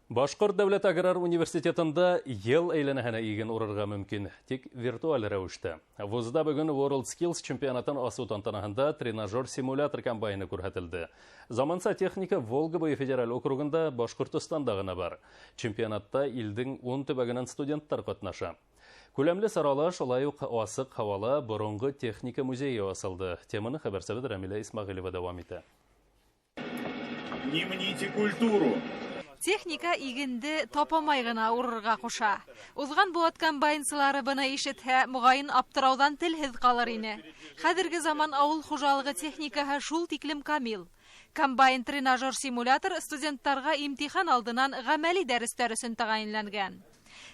Башқұрт дәулет аграр университетында ел әйләнәһенә иген урырга мөмкин, тик виртуаль рәвештә. Вузда бүген World Skills чемпионатын асу тантанаһында тренажер симулятор комбайны күрһәтелде. Заманса техника Волга буе федераль округында Башкортостанда гына бар. Чемпионатта илдең 10 төбәгеннән студенттар катнаша. Күләмле сарала шулай ук асык һавала борынгы техника музее асылды. Теманы хәбәрсәбез Рамиля Исмагыйлова дәвам итә. Не мните культуру. Техника игенде тапамай гына урырга куша. Узган буат комбайнчылары быны ишетһә, мугаен аптыраудан телһез калыр ине. Хәзерге заман авыл хуҗалыгы техникаһы шул тиклем камил. Комбайн тренажер симулятор студентларга имтихан алдыннан гамәли дәресләр өчен тәгаенләнгән.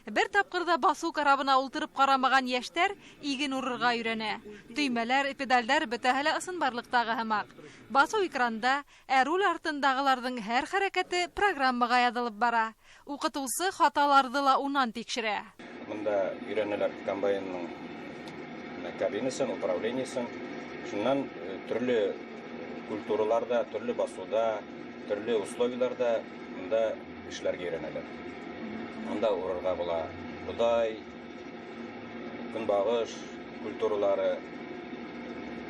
Бер тапкырда басу карабына ултырып карамаган яшьтәр иген урырга өйрәнә. Төймәләр, педальләр бөтәһе ысынбарлыктагы һымак. Басу экранда, руль артындагыларның һәр хәрәкәте программага язылып бара. Укытучы хаталарды ла унан тикшерә. Монда өйрәнәләр комбайнның кабинасын, управлениесын, шуннан төрле культураларда, төрле басуда, төрле условияларда монда эшләргә өйрәнәләр. Анда урырга була будай, көнбагыш культуралары,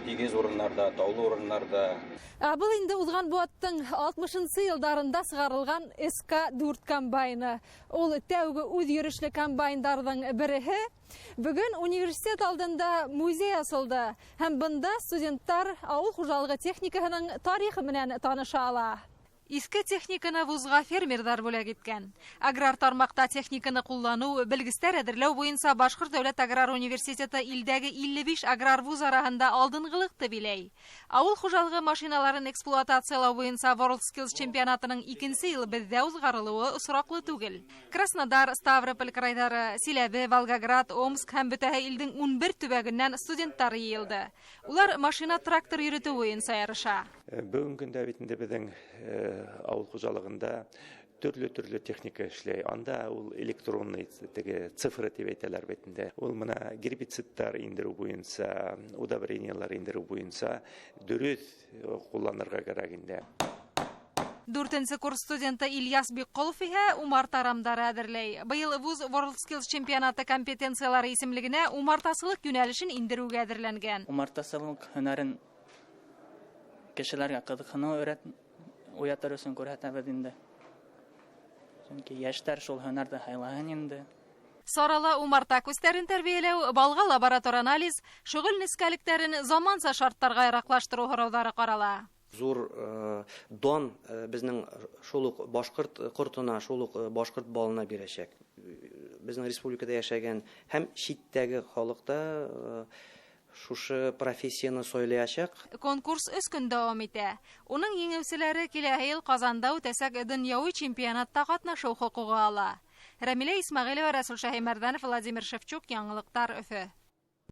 тигез урыннарда, таулы урыннарда. Был инде узган буаттың 60-нчы елдарында сыгарылган СК-4 комбайны. Ул тәүге үз йөрешле комбайннарның береһе. Бүген университет алдында музей асылды. Һәм бында студенттар авыл хуҗалыгы техникаһының тарихы белән таныша ала. Иске техниканы вузга фермерлар бүләк иткән. Аграр тармакта техниканы куллану, белгечләр әзерләү буенча Башкорт дәүләт аграр университеты илдәге 55 аграр вуз арасында алдынгылыкты биләй. Авыл хуҗалыгы машиналарын эксплуатациялау буенча World Skills чемпионатының 2нче елы бездә узгарылуы осраклы түгел. Краснодар, Ставрополь крайлары, Силәбе, Волгоград, Омск һәм бөтәһе илдең 11 төбәгеннән студентлар йыелды. Улар машина трактор йөртү буенча ярыша. Бүгенге көндә битендә безнең авыл хуҗалыгында төрле техника эшләй. Анда ул электронный цифры дип әйтәләр битендә. Ул моны гербицидтар индерү буенча, удобрениялар индерү буенча дөрес кулланырга кирәк инде. 4нче курс студенты Ильяс Бикколов иһә умартарамдары әзерләй. Быел вуз World Skills чемпионаты компетенциялары исемлегенә умартасылык юнәлешен индерүгә әзерләнгән. Умартасылык һөнәрен кешеләргә кызыксыну уятыр өчен күрһәтәбез инде. Чөнки яшьтәр шул һөнәрдә хайлаһын инде. Сарала умарта күстәрен тәрбияләү, балга лаборатор анализ, шөгыль нескәлектәрен заманча шарттарга яраклаштыру һораулары карала. Зур дан безнең шул башкорт кортына, шул башкорт балына бирәчәк. Безнең республикада яшәгән һәм читтәге халыкта шушы профессияны сойлаячак. Конкурс 3 көн дәвам итә. Уның еңүчеләре киләсе ел Казанда үтәсәк дөньяви чемпионатта катнашу хокугы ала. Рамиля Исмагыйлова, Расул Шаһимәрдәнов, Владимир Шевчук, Яңалыктар, Өфе.